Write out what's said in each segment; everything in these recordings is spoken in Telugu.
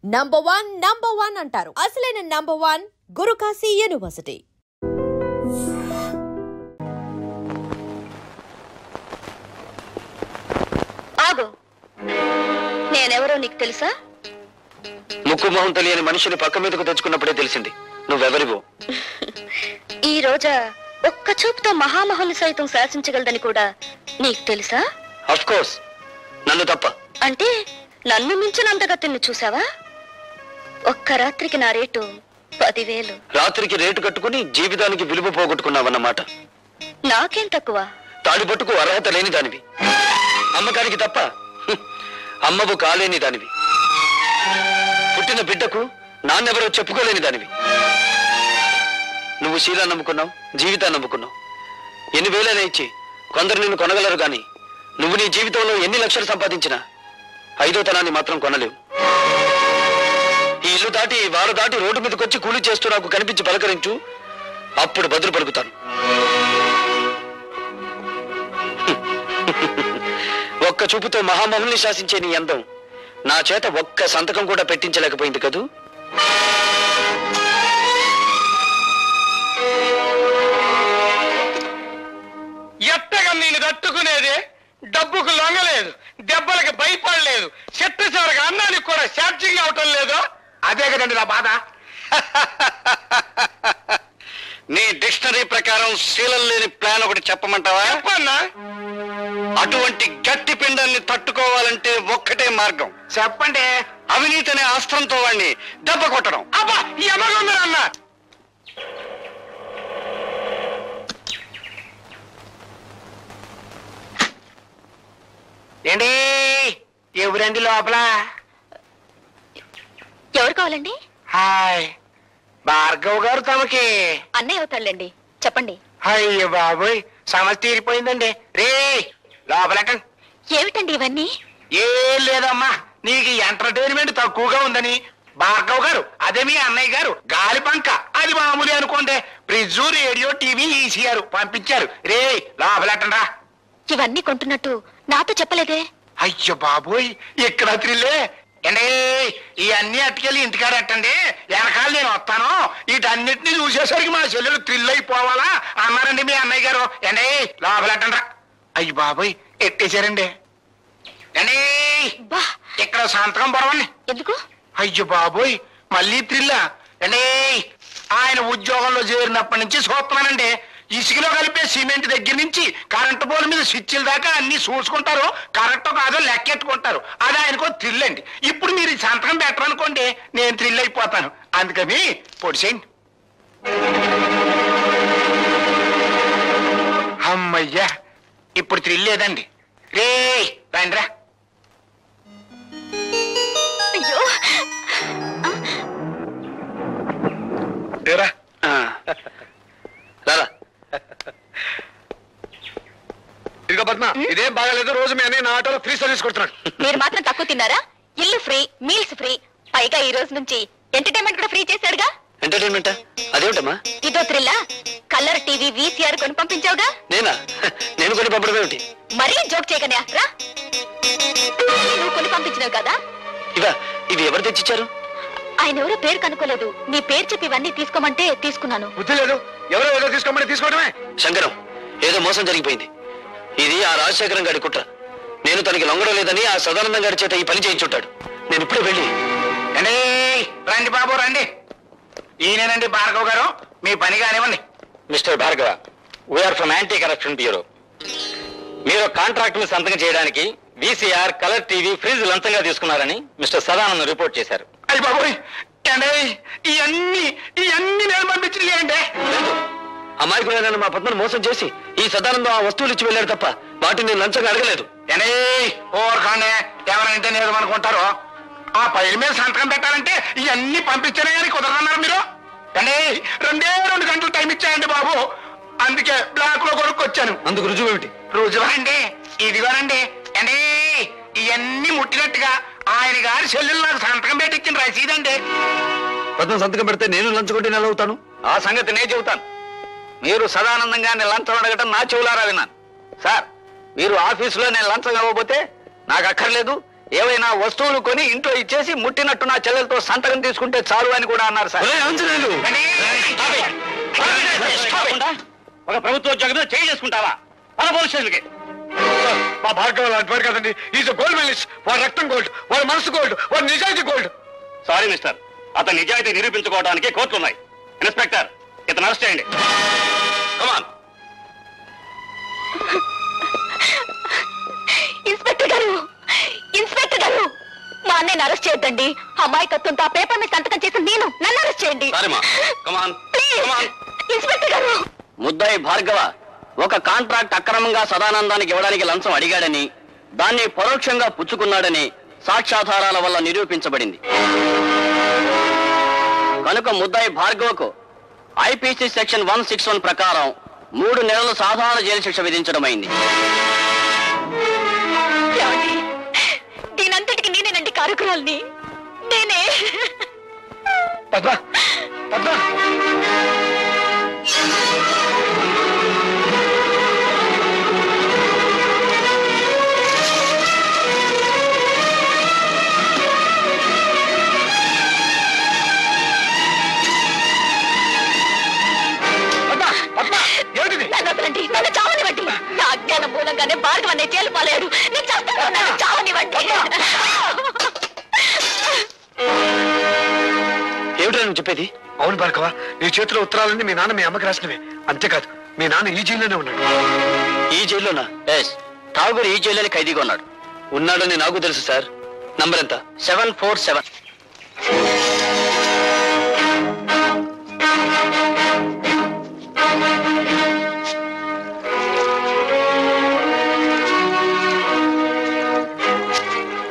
నంబర్ వన్ అంటారు. అసలైన నంబర్ 1 గురుకాశీ యూనివర్సిటీ. ఆగు, నేనెవరో నీకు తెలుసా? ముక్కు మొహం తెలియని మనిషిని పక్క మీదకు తెచ్చుకున్నప్పుడే తెలిసింది నువ్వెవరివో. ఈ రోజా ఒక్క చూపుతో మహామహుల్ని సైతం శాసించగలదని కూడా నీకు తెలుసా? ఆఫ్ కోర్స్, నన్ను తప్ప. అంటే నన్ను మించినంతగా తిన్ను చూసావా? ఒక్క రాత్రికి నా రేటు 10,000. రాత్రికి రేటు కట్టుకుని జీవితానికి విలువ పోగొట్టుకున్నావన్నమాట. నాకేం తక్కువ? తాడిపట్టుకు అర్హత లేని దానివి, అమ్మకానికి తప్ప అమ్మవు కాలేని దానివి, పుట్టిన బిడ్డకు నాన్నెవరో చెప్పుకోలేని దానివి. నువ్వు శీలా నమ్ముకున్నావు, జీవితాన్ని నమ్ముకున్నావు. ఎన్ని వేలైనా ఇచ్చి కొందరు నిన్ను కొనగలరు గాని నువ్వు నీ జీవితంలో ఎన్ని లక్షలు సంపాదించినా 5వ తనాన్ని మాత్రం కొనలేవు. ఈ ఇల్లు దాటి వారు దాటి రోడ్డు మీదకి వచ్చి కూలీ చేస్తూ నాకు కనిపించి పలకరించు, అప్పుడు బదులు పలుకుతాను. ఒక్క చూపుతో మహామహుల్ని శాసించే నీ అందం నా చేత ఒక్క సంతకం కూడా పెట్టించలేకపోయింది కదూ. ఎట్టగా నేను తట్టుకునేదే, డబ్బుకు లొంగలేదు, దెబ్బలకు భయపడలేదు, చెట్టు చివరికి అన్నానికి కూడా ఛార్జింగ్ అవటం లేదు. అదే కదండి నా బాధ. నీ డిక్షనరీ ప్రకారం శీలం లేని ప్లాన్ ఒకటి చెప్పమంటావా? చెప్పన్నా. అటువంటి గట్టి పిండాన్ని తట్టుకోవాలంటే ఒక్కటే మార్గం. చెప్పండి. అవినీతి అనే అస్త్రంతో వాడిని దెబ్బ కొట్టడం. అబ్బా, ఈ అమ్మగొందరన్న ఏంటి? ఎవరండి లోపల? ఎవరు కావాలండి? హాయ్, భార్గవ్ గారు తమకి అన్నయ్య అవుతాళ్ళండి, చెప్పండి. అయ్యో బాబోయ్, సమస్య తీరిపోయిందండి. రే లోపలక. ఏమిటండి ఇవన్నీ? ఏం లేదమ్మా, నీకు ఎంటర్టైన్మెంట్ తక్కువగా ఉందని భార్గవ్ గారు, అదే మీ అన్నయ్య గారు గాలి పంక, అది మామూలు అనుకోండి, ఫ్రిడ్జ్, రేడియో, టీవీ, ఈసీఆర్ పంపించారు. రే లోపలెట్టండా. ఇవన్నీ కొంటున్నట్టు నాతో చెప్పలేదే? అయ్యో బాబోయ్, ఇక్కడ త్రిల్లే అండి. ఇవన్నీ అట్టుకెళ్ళి ఇంటికాడ ఎట్టండి, వెనకాల నేను వస్తాను. వీటన్నిటిని చూసేసరికి మా చెల్లెలు థ్రిల్ అయిపోవాలా అన్నారండి మీ అన్నయ్య గారు. అండి లోపలెట్టండ్రా. అయ్యి బాబోయ్, ఎట్టేశారండి. అండి ఇక్కడ సంతకం పొడవండి. ఎందుకు? అయ్యో బాబోయ్, మళ్ళీ థ్రిల్లా అండి. ఆయన ఉద్యోగంలో చేరినప్పటి నుంచి చూస్తున్నానండి, ఇసుకలో కలిపే సిమెంట్ దగ్గర నుంచి కరెంటు పోల్ మీద స్విచ్ల దాకా అన్ని చూసుకుంటారు. కరెక్ట్ కాదో లెక్కెట్టుకుంటారు. అది ఆయనకో థ్రిల్ అండి. ఇప్పుడు మీరు సంతకం పెట్టరనుకోండి, నేను థ్రిల్ అయిపోతాను. అందుకని పొడిసేయండి. అమ్మయ్యా, ఇప్పుడు థ్రిల్ లేదండి. రే రండిరా. అయ్యో రారా. ఇదిగో పద్మ, ఇదేం బాగాలేదు. రోజు మీ అన్నయ్య నా ఆటోలో ఫ్రీ సర్వీస్ కొడుతున్నాడు. మీరు మాత్రం తక్కువ తిన్నారా? ఇల్లు ఫ్రీ, మీల్స్ ఫ్రీ, పైగా ఈ రోజు నుంచి ఎంటర్టైన్మెంట్ కూడా ఫ్రీ చేశారుగా. ఎంటర్టైన్మెంటా? అదేమిటమ్మా? ఇదో థ్రిల్లా. కలర్ టీవీ, వీసీఆర్ కొని పంపించావుగా. నేనా? నేను కొని పంపడం ఏమిటి? మరీ జోక్ చేయకనే రా. నువ్వు కొని పంపించినావు కదా. ఇవి ఎవరు తెచ్చిచ్చారు? ఆయన ఎవరో పేరు కనుక్కోలేదు, నీ పేరు చెప్పి ఇవన్నీ తీసుకోమంటే తీసుకున్నాను. బుద్ధి లేదు, ఎవరో ఏదో తీసుకోమని తీసుకోవడమే. శంకరం, ఏదో మోసం జరిగిపోయింది. ఇది ఆ రాజశేఖరం గారి కుట్ర. నేను తనకి లొంగడం లేదని ఆ సదానందం గారి చేత ఈ పని చేయించుంటాడు. నేను ఇప్పుడే వెళ్ళి. రండి బాబు రండి. ఈయనేనండి భార్గవ్ గారు, మీ పని కానివ్వండి. Mister Bhargava, we are from anti corruption bureau. మీరు కాంట్రాక్ట్ ని సంతకం చేయడానికి వీసీఆర్, కలర్ టీవీ, ఫ్రిడ్జ్ లంచంగా తీసుకున్నారని మిస్టర్ సదానందం రిపోర్ట్ చేశారు. అయ్యి బాబోయ్, ఇవన్నీ నేను పంపించింది ఏంటే? అమాయకులైన మా పద్మను మోసం చేసి ఈ సదానందం ఆ వస్తువులు ఇచ్చి వెళ్ళాడు తప్ప వాటిని నేను లంచంగా అడగలేదు. ఓర్ఖాండే, ఎవరంటే నేను అనుకుంటారో. ఆ పైల మీద సంతకం పెట్టాలంటే ఇవన్నీ పంపించానే కానీ కుదరన్నారు మీరు. అండి 2 గంటలు టైం ఇచ్చాయండి బాబు, అందుకే బ్లాక్ లో కొనుక్కొచ్చాను. అందుకు రుజువు ఏమిటి? రుజువా అండి? ఇదిగోనండి. అండి ఇవన్నీ ముట్టినట్టుగా ఆయన గారి చెల్లెలు నాకు సంతకం పెట్టించిన రసీదండి. పద్మ సంతకం పెడితే నేను లంచగొట్టి నెల అవుతాను. ఆ సంగతి నేను చెబుతాను. మీరు సదానందంగా నేను లంచం అడగటం నా చెవులారా విన్నాను. సార్, మీరు ఆఫీసులో నేను లంచం ఇవ్వబోతే నాకు అక్కర్లేదు, ఏవైనా వస్తువులు కొని ఇంట్లో ఇచ్చేసి ముట్టినట్టు నా చెల్లెలతో సంతకం తీసుకుంటే చాలు అని కూడా అన్నారు సార్. ఒక ప్రభుత్వ ఉద్యోగం మీద చేయి చేసుకుంటావా? మన భవిష్యత్తుకి మా భార్గవ లాంటి వాడు కదండి. Is gold medalist. వాడు రక్తం గోల్డ్, వాడు మనసు గోల్డ్, వాడు నిజాయితీ గోల్డ్. సారీ మిస్టర్, అతని నిజాయితీ నిరూపించుకోవడానికి కోర్టులున్నాయి. ఇన్స్పెక్టర్, ఇతను అరెస్ట్ చేయండి. కమాన్. ఇన్స్పెక్టర్ గారు, ఇన్స్పెక్టర్ గారు, మా అన్నయ్యని అరెస్ట్ చేయొద్దండి. అమాయకత్వంతో ఆ పేపర్ మీద సంతకం చేసి నన్ను అరెస్ట్ చేయండి. ఇన్స్పెక్టర్ గారు. ముద్దాయి భార్గవ ఒక కాంట్రాక్ట్ అక్రమంగా సదానందానికి ఇవ్వడానికి లంచం అడిగాడని, దాన్ని పరోక్షంగా పుచ్చుకున్నాడని సాక్ష్యాధారాల వల్ల నిరూపించబడింది. కనుక ముద్దాయి భార్గవకు ఐపీసీ సెక్షన్ 161 ప్రకారం 3 నెలలు సాధారణ జైలు శిక్ష విధించడమైంది. దీనంతటికి నేనేనండి కారకురాల్ని. నేనే. పద్మ, పద్మ. నన్ను చావనివ్వండి. నా అజ్ఞానం మూలంగానే భార్గవ అనే జైలు పాలయ్యాడు. నేను చేస్తాను, నన్ను చావనివ్వండి. ఏమిటో నువ్వు చెప్పేది? అవును భార్గవ, నీ చేతిలో ఉత్తరాలన్నీ మీ నాన్న మీ అమ్మకి రాసినవే. అంతేకాదు, మీ నాన్న ఈ జైల్లోనే ఉన్నాడు. ఈ జైల్లోనా? ఠాగూర్ ఈ జైల్లోనే ఖైదీగా ఉన్నాడు. ఉన్నాడని నాకు తెలుసు సార్. నంబర్ ఎంత? 747.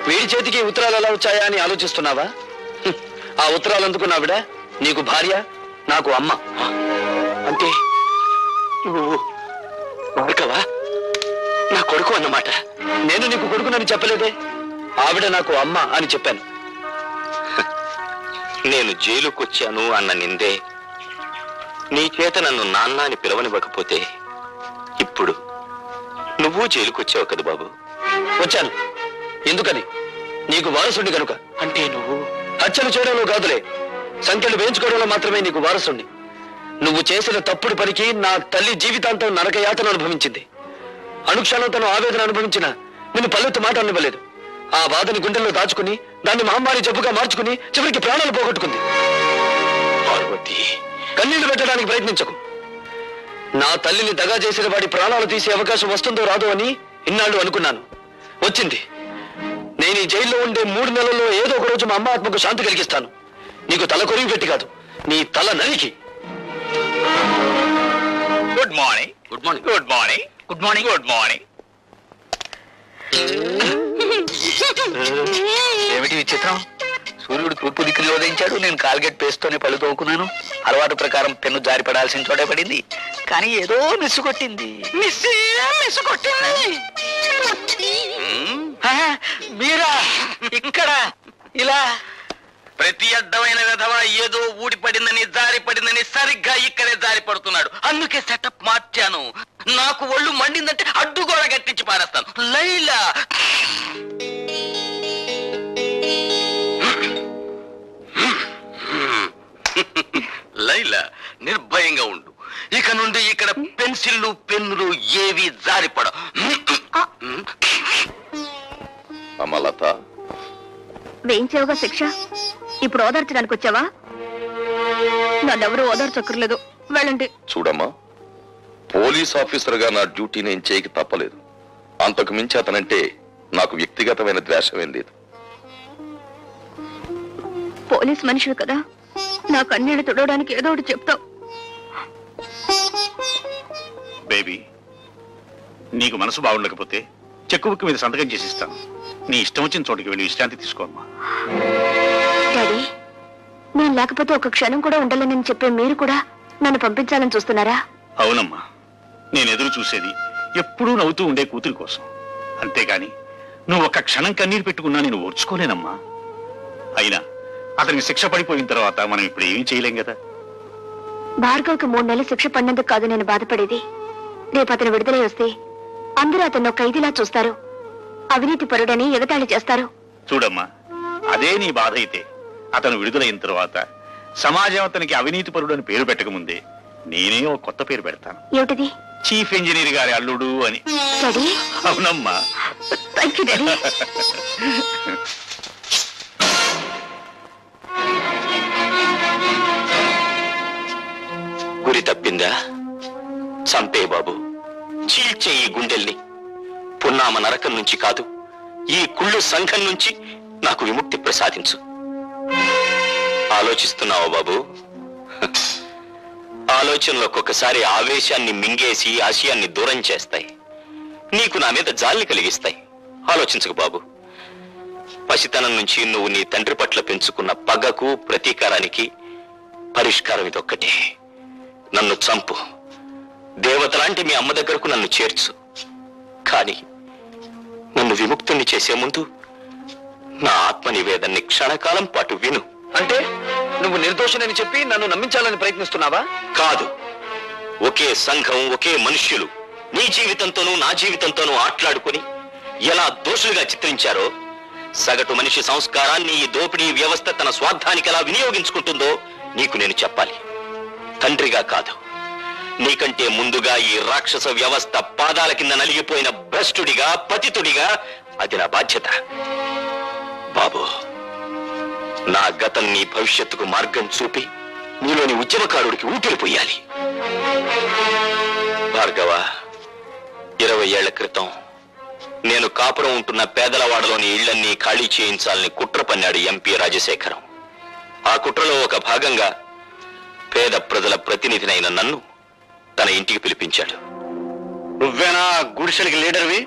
వీడి చేతికి ఉత్తరాలు ఎలా వచ్చాయా అని ఆలోచిస్తున్నావా? ఆ ఉత్తరాలు అందుకున్నావిడ నీకు భార్య, నాకు అమ్మ. అంటే నువ్వు భార్గవా నా కొడుకు అన్నమాట. నేను నీకు కొడుకునని చెప్పలేదే. ఆవిడ నాకు అమ్మ అని చెప్పాను. నేను జైలుకొచ్చాను అన్న నిందే నీ చేత నన్ను నాన్న అని పిలవనివ్వకపోతే ఇప్పుడు నువ్వు జైలుకొచ్చావు కదా బాబు. వచ్చాను. ఎందుకని? నీకు వారసుండి కనుక. అంటే నువ్వు హత్యలు చేయడంలో కాదులే, సంఖ్యలు వేయించుకోవడంలో మాత్రమే నీకు వారసుండి. నువ్వు చేసిన తప్పుడు పనికి నా తల్లి జీవితాంతం నరకయాతన అనుభవించింది. అనుక్షణం తను ఆవేదన అనుభవించిన నిన్ను పల్లెత్తు మాట అనివ్వలేదు. ఆ బాధని గుండెల్లో దాచుకుని దాన్ని మహమ్మారి జబ్బుగా మార్చుకుని చివరికి ప్రాణాలు పోగొట్టుకుంది. పార్వతి, కన్నీళ్లు పెట్టడానికి ప్రయత్నించకు. నా తల్లిని దగా చేసిన వాడి ప్రాణాలు తీసే అవకాశం వస్తుందో రాదో అని ఇన్నాళ్ళు అనుకున్నాను. వచ్చింది. నేను ఈ జైల్లో ఉండే 3 నెలల్లో ఏదో ఒక రోజు మా అమ్మ ఆత్మకు శాంతి కలిగిస్తాను. నీకు తల కొరివి పెట్టి కాదు, నీ తల నరికి. Good morning. Good morning. Good morning. Good morning. Good morning. ఏమిటి విచిత్రం? సూర్యుడు తూర్పు దిక్కులో ఉదయించాడు. నేను కాల్గేట్ పేస్తోనే పళ్ళు తోకున్నాను. అలవాటు ప్రకారం పెన్ను జారి పడాల్సిన చోటే పడింది. కానీ ఏదో మిస్సు కొట్టింది. మీరా ఇక్కడ ఇలా? ప్రతి అడ్డమైన విధవ ఏదో ఊడిపడిందని జారి పడిందని సరిగ్గా ఇక్కడే జారి పడుతున్నాడు. అందుకే సెటప్ మార్చాను. నాకు ఒళ్ళు మండిందంటే అడ్డుగోడ గట్టించి పారేస్తాను. లైలా, లైలా నిర్భయంగా ఉండు. ఇక నుండి ఇక్కడ పెన్సిళ్ళు పెన్నులు ఏవి జారిపడ. అమలత, వేయించావుగా శిక్ష, ఇప్పుడు ఓదార్చడానికి వచ్చావా? నన్నెవరూ ఓదార్చక్కర్లేదు, వెళ్ళండి. చూడమ్మా, పోలీస్ ఆఫీసర్ గా నా డ్యూటీ నేను చేయక తప్పలేదు. అంతకు మించి అతనంటే నాకు వ్యక్తిగతమైన ద్వేషమేం లేదు. పోలీస్ మనిషివి కదా, నా కన్నీళ్లు తుడవడానికి ఏదో ఒకటి చెప్తావు. బేబీ, నీకు మనసు బాగుండకపోతే చెక్కు బుక్ మీద సంతకం చేసిస్తాను. నీ ఇష్టం వచ్చిన చోటుకి వెళ్ళి విశ్రాంతి తీసుకోమ్మా. డాడీ, నేను లేకపోతే ఒక క్షణం కూడా ఉండాలని చెప్పే మీరు కూడా నన్ను పంపించాలని చూస్తున్నారా? అవునమ్మా, నేను ఎదురు చూసేది ఎప్పుడూ నవ్వుతూ ఉండే కూతురి కోసం. అంతేగాని నువ్వు ఒక్క క్షణం కన్నీరు పెట్టుకున్నా నేను ఓర్చుకోలేనమ్మా. అయినా అతనికి శిక్ష పడిపోయిన తర్వాత మనం ఇప్పుడు ఏమీ చేయలేం కదా. భార్గవ్కి 3 నెలలు శిక్ష పడినందుకు కాదు నేను బాధపడేది. రేపు అతను విడుదలై వస్తే అందరూ అతను ఖైదీలా చూస్తారు, అవినీతి పరుడని ఎగతాళి చేస్తారు. చూడమ్మా, అదే నీ బాధ అయితే అతను విడుదలైన తర్వాత సమాజం అతనికి అవినీతిపరుడు అని పేరు పెట్టకముందే నేనే ఓ కొత్త పేరు పెడతాను. ఏమిటిది? చీఫ్ ఇంజనీర్ గారి అల్లుడు అని. అవునమ్మా. గురి తప్పిందా? చంపే బాబు, చీల్చే ఈ గుండెల్ని. పున్నామ నరకం నుంచి కాదు, ఈ కుళ్ళు సంఘం నుంచి నాకు విముక్తి ప్రసాదించు. ఆలోచిస్తున్నావా బాబు? ఆలోచనలో ఒక్కొక్కసారి ఆవేశాన్ని మింగేసి ఆశయాన్ని దూరం చేస్తాయి. నీకు నా మీద జాలిని కలిగిస్తాయి. ఆలోచించకు బాబు. పసితనం నుంచి నువ్వు నీ తండ్రి పట్ల పెంచుకున్న పగకు, ప్రతీకారానికి పరిష్కారం ఇదొక్కటే. నన్ను చంపు, దేవతలాంటి మీ అమ్మ దగ్గరకు నన్ను చేర్చు. కానీ నన్ను విముక్తుణ్ణి చేసే ముందు నా ఆత్మ నివేదన్ని క్షణకాలం పాటు విను. అంటే నువ్వు నిర్దోషనని చెప్పి నన్ను నమ్మించాలని ప్రయత్నిస్తున్నావా? కాదు. ఒకే సంఘం, ఒకే మనుష్యులు నీ జీవితంతోనూ నా జీవితంతోనూ ఆట్లాడుకుని ఎలా దోషులుగా చిత్రించారో, సగటు మనిషి సంస్కారాన్ని ఈ దోపిడీ వ్యవస్థ తన స్వార్థానికి ఎలా వినియోగించుకుంటుందో నీకు నేను చెప్పాలి. తండ్రిగా కాదు, నీకంటే ముందుగా ఈ రాక్షస వ్యవస్థ పాదాల కింద నలిగిపోయిన భ్రష్టుడిగా, పతితుడిగా అది నా బాధ్యత. బాబు, నా గతం నీ భవిష్యత్తుకు మార్గం చూపి నీలోని ఉద్యమకారుడికి ఊపిరి పొయ్యాలి. భార్గవ, 20 ఏళ్ల క్రితం నేను కాపురం ఉంటున్న పేదలవాడలోని ఇళ్లన్నీ ఖాళీ చేయించాలని కుట్ర పన్నాడు ఎంపీ రాజశేఖరం. ఆ కుట్రలో ఒక భాగంగా పేద ప్రజల ప్రతినిధినైన నన్ను తన ఇంటికి పిలిపించాడు. నువ్వేనా గుడిసెలకి లీడర్వి?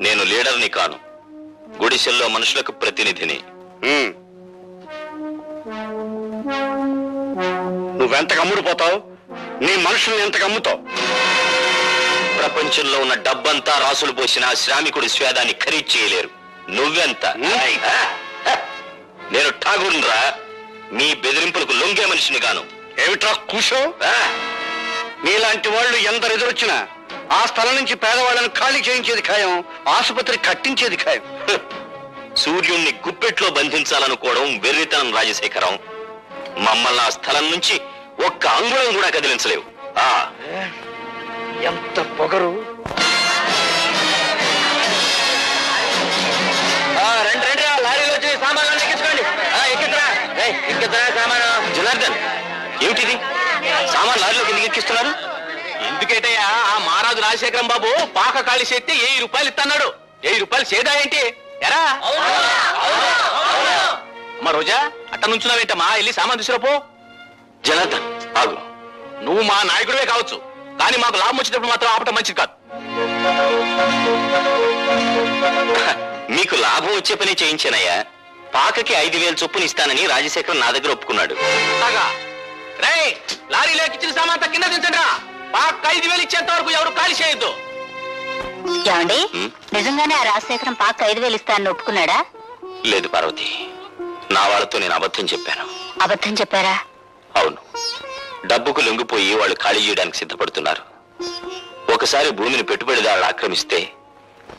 నేను లీడర్ని కాను, గుడిసెల్లో మనుషులకు ప్రతినిధిని. నువ్వెంతకు అమ్ముడుపోతావు? నీ మనుషుల్ని ఎంతకు అమ్ముతావు? ప్రపంచంలో ఉన్న డబ్బంతా రాసులు పోసిన శ్రామికుడి స్వేదాన్ని ఖరీదు చేయలేరు. నువ్వెంత? నేను ఠాగూర్రా, మీ బెదిరింపులకు లొంగే మనిషిని గాను. ఏమిట్రా కూసో? నీలాంటి వాళ్ళు ఎందరు ఎదురొచ్చినా ఆ స్థలం నుంచి పేదవాళ్ళను ఖాళీ చేయించేది ఖాయం, ఆసుపత్రి కట్టించేది ఖాయం. సూర్యుణ్ణి గుప్పెట్లో బంధించాలనుకోవడం వెర్రితనం రాజశేఖరం. మమ్మల్ని ఆ స్థలం నుంచి ఒక్క అంగుళం కూడా కదిలించలేవు. ఎంత పొగరు! లారీలో వచ్చి సామాన్లు ఎక్కించుకోండి. జనార్దన్, ఏమిటిది? సామాన్ లారీలోకి ఎందుకు ఎక్కిస్తున్నారు? ఎందుకేటయ్యా, ఆ మహారాజు రాజశేఖరం బాబు పాక ఖాళీ చేస్తే 1000 రూపాయలు ఇస్తున్నాడు. 1000 రూపాయలు చేదా ఏంటి? ఎరా అమ్మా రోజా, అట్ట నుంచున్నావేంటమ్మా? వెళ్ళి సామాన్ తీసుకురాపో. జనార్దన్ ఆగు. నువ్వు మా నాయకుడివే కావచ్చు, కానీ మాకు లాభం వచ్చేటప్పుడు మాత్రం ఆపటం మంచిది కాదు. మీకు లాభం వచ్చే పని చేయించానయ్యా. పాకకి 5000 చొప్పున ఇస్తానని రాజశేఖరం నా దగ్గర ఒప్పుకున్నాడు. రే, లారీలో ఎక్కించిన సామాన్ కింద దించండి రా. పాక 5000 ఇచ్చేంత వరకు ఎవరు ఖాళీ చేయొద్దు. ఏమండి, నిజంగానే ఆ రాజశేఖరం పాక 5000 ఇస్తానని ఒప్పుకున్నాడా? లేదు పార్వతి, నా వాళ్ళతో నేను అబద్ధం చెప్పాను. అబద్ధం చెప్పారా? అవును, డబ్బుకు లొంగిపోయి వాళ్ళు ఖాళీ చేయడానికి సిద్ధపడుతున్నారు. ఒకసారి భూమిని పెట్టుబడిదారులు ఆక్రమిస్తే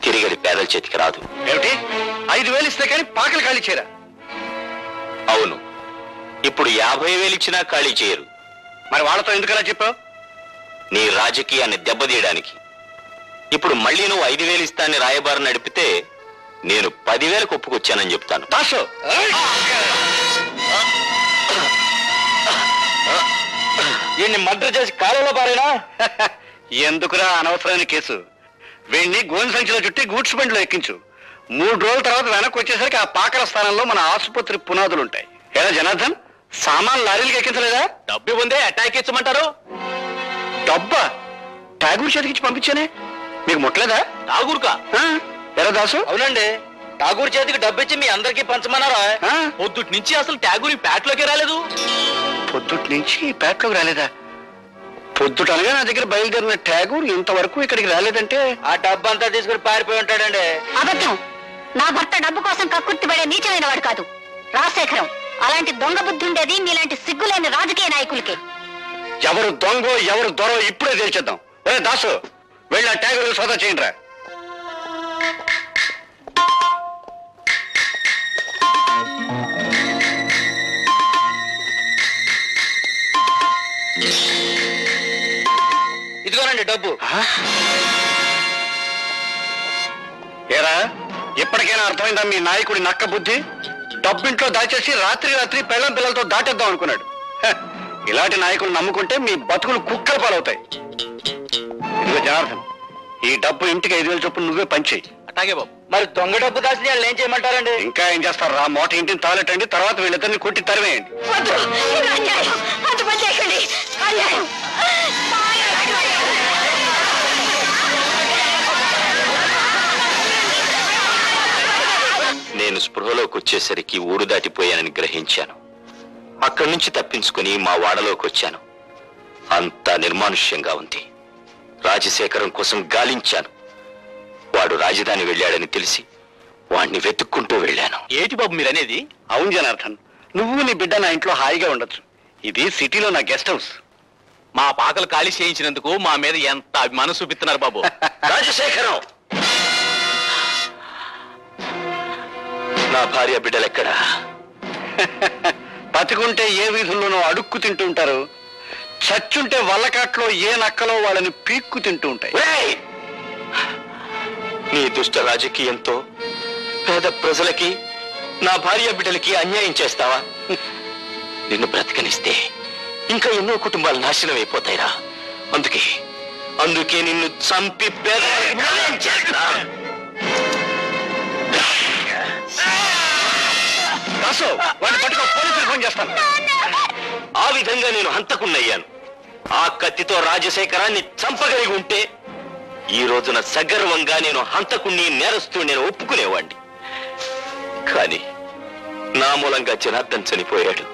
తిరిగడి పేదల చేతికి రాదు. ఏమిటి? 5000 ఇస్తే కానీ పాకలు ఖాళీ చేయరా? అవును, ఇప్పుడు 50,000 ఇచ్చినా ఖాళీ చేయరు. మరి వాళ్ళతో ఎందుకలా చెప్పావు? నీ రాజకీయాన్ని దెబ్బతీయడానికి. ఇప్పుడు మళ్ళీ నువ్వు 5,000 ఇస్తానని రాయబారం నడిపితే నేను 10,000 ఒప్పుకొచ్చానని చెప్తాను. దాసు, వీడిని మర్డర్ చేసి కాలంలో పారేనా? ఎందుకురా అనవసరమైన కేసు? వీడిని గోని సంచిలో చుట్టి గూడ్స్ బండిలో ఎక్కించు. 3 రోజుల తర్వాత వెనక్కి వచ్చేసరికి ఆ పాకల స్థానంలో మన ఆసుపత్రి పునాదులుంటాయి. ఎలా జనార్దన్, సామాన్ లారీలకు ఎక్కించలేదా? డబ్బు ఉందే అటాక్ ఇచ్చమంటారు. డబ్బా? ఠాగూర్ చేతికిచ్చి పంపించానే, మీకు ముట్టలేదా? ఠాగూర్కా? ఎరా దాసు? అవునండి, ఠాగూర్ చేతికి డబ్బిచ్చి మీ అందరికీ పంచమన్నారా? పొద్దుటి నుంచి అసలు ఠాగూర్ ఈ పేటలోకి రాలేదు. పొద్దుటి నుంచి పేటలోకి రాలేదా? పొద్దుటనగా నా దగ్గర బయలుదేరిన ఠాగూర్ ఇంతవరకు ఇక్కడికి రాలేదంటే ఆ డబ్బు అంతా తీసుకుని పారిపోయి ఉంటాడండి. అబద్ధం. నా భర్త డబ్బు కోసం కక్కుర్తి పడే నీచమైన వాడు కాదు రాజశేఖరం. అలాంటి దొంగ బుద్ధి ఉండేది మీలాంటి సిగ్గులేని రాజకీయ నాయకులకి. ఎవరు దొంగో ఎవరు దొరో ఇప్పుడే తెలిచేద్దాం. దాసు, వెళ్ళి ఆ ఠాగూర్ సోదా చేయండి రా. డబ్బు. ఏరా, ఎప్పటికైనా అర్థమైందా మీ నాయకుడి నక్క బుద్ధి? డబ్బింట్లో దాచేసి రాత్రి రాత్రి పెళ్ళం పిల్లలతో దాటేద్దాం అనుకున్నాడు. ఇలాంటి నాయకులు నమ్ముకుంటే మీ బతుకులు కుక్కల పాలవుతాయి. ఇదిగో జనార్దన్, ఈ డబ్బు ఇంటికి 5,000 చొప్పున నువ్వే పంచేయి. అట్లాగే బాబు. మరి దొంగ డబ్బు దాచిన వాళ్ళు ఏం చేయమంటారండి? ఇంకా ఏం చేస్తారు రా, మోట ఇంటిని తాలెట్టండి, తర్వాత వీళ్ళిద్దరిని కొట్టి తరివేయండి. నేను స్పృహలోకి వచ్చేసరికి ఊరు దాటిపోయానని గ్రహించాను. అక్కడి నుంచి తప్పించుకుని మా వాడలోకి వచ్చాను. అంతా నిర్మానుష్యంగా ఉంది. రాజశేఖరం కోసం గాలించాను. వాడు రాజధాని వెళ్ళాడని తెలిసి వాణ్ణి వెతుక్కుంటూ వెళ్ళాను. ఏటి బాబు మీరనేది? అవును జనార్దన్, నువ్వు నీ బిడ్డ నా ఇంట్లో హాయిగా ఉండొచ్చు. ఇది సిటీలో నా గెస్ట్ హౌస్. మా పాకలు ఖాళీ చేయించినందుకు మా మీద ఎంత అభిమానం చూపిస్తున్నారు బాబు. రాజశేఖరం, నా భార్య బిడ్డలెక్కడా? బతికుంటే ఏ వీధుల్లోనో అడుక్కు తింటూ ఉంటారు, చచ్చుంటే వల్లకాట్లో ఏ నక్కలో వాళ్ళని పీక్కు తింటూ ఉంటాయి. నీ దుష్ట రాజకీయంతో పేద ప్రజలకి, నా భార్య బిడ్డలకి అన్యాయం చేస్తావా? నిన్ను బ్రతకనిస్తే ఇంకా ఎన్నో కుటుంబాలు నాశనం అయిపోతాయిరా. అందుకే నిన్ను చంపి ఫోన్ చేస్తాను. ఆ విధంగా నేను హంతకున్నయ్యాను. ఆ కత్తితో రాజశేఖరాన్ని చంపగలిగి ఉంటే ఈ రోజున సగర్వంగా నేను హంతకుణ్ణి, నేరస్తూ నేను ఒప్పుకునేవాణ్ణి. కానీ నా మూలంగా జనార్దన్ చనిపోయాడు.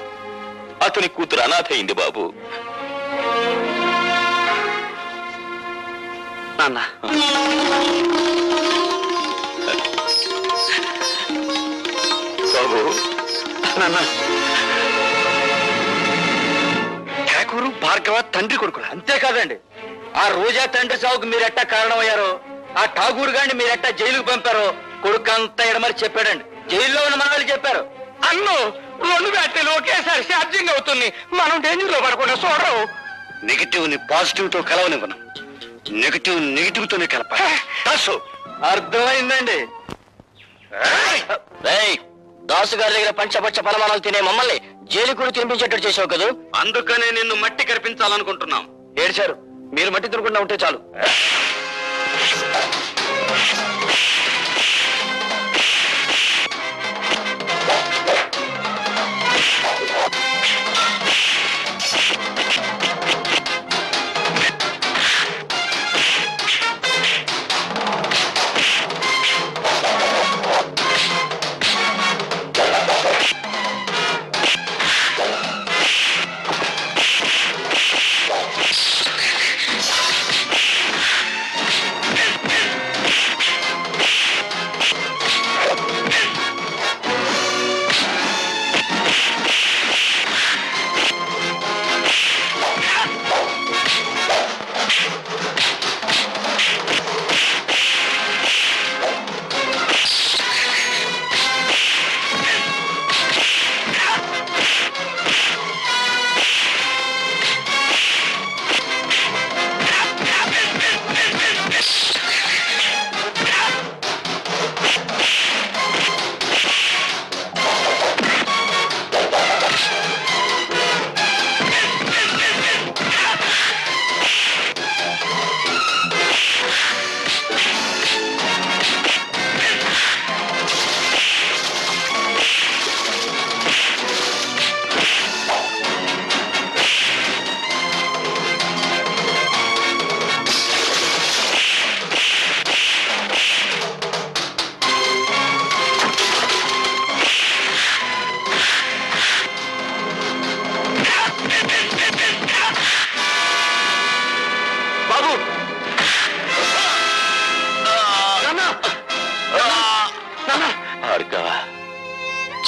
అతని కూతురు అనాథ అయింది బాబు. నాన్న, బాబు, నాన్న, ఠాకూరు భార్గవ తండ్రి కొడుకులా? అంతేకాదండి, ఆ రోజా తండ్రి సాగుకు మీరెట్టా కారణమయ్యారో, ఆ ఠాగూర్ గారిని మీరెట్టా జైలుకు పంపారో కొడుకు అంతా ఎడమరి చెప్పాడండి. జైల్లో ఉన్న మనవాళ్ళు చెప్పారు. అన్ను 2 బ్యాటరీలు ఒకేసారి ఛార్జింగ్ అవుతుంది. మనం డేంజర్ లో పడకుండా చూడరు. నెగిటివ్ ని పాజిటివ్ తో కలవనివ్వను, నెగిటివ్ తోనే కలపాలి. అర్థమైందండి. దాసు గారి దగ్గర పంచపచ్చ పలమానాలు తినే మమ్మల్ని జైలు కూడా తినిపించేటట్టు చేసావు కదా. అందుకనే నిన్ను మట్టి కనిపించాలనుకుంటున్నాం. ఏడ్చారు, మీరు మట్టి తినకుండా ఉంటే చాలు.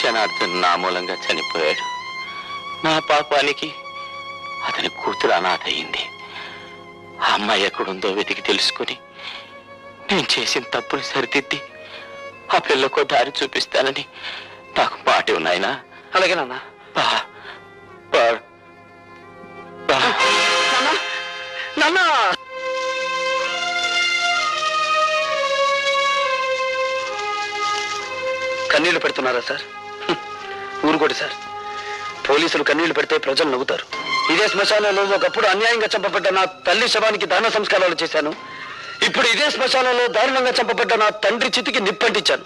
జనార్దన్ నా మూలంగా చనిపోయాడు. నా పాపానికి అతని కూతురు అనాథ అయింది. ఆ అమ్మాయి ఎక్కడుందో వెతికి తెలుసుకుని నేను చేసిన తప్పుని సరిదిద్ది ఆ పిల్లకు దారి చూపిస్తానని నాకు మాట ఉన్నాయనా. అలాగే నాన్న. నాన్న కన్నీళ్లు పెడుతున్నారా సార్? ఊరుకోటి సార్. పోలీసులు కన్నీళ్లు పెడితే ప్రజలు నవ్వుతారు. ఇదే శ్మశానంలో ఒకప్పుడు అన్యాయంగా చంపబడ్డ నా తల్లి శవానికి దాన సంస్కారాలు చేశాను. ఇప్పుడు ఇదే శ్మశానంలో దారుణంగా చంపబడ్డ నా తండ్రి చితికి నిప్పంటించాను.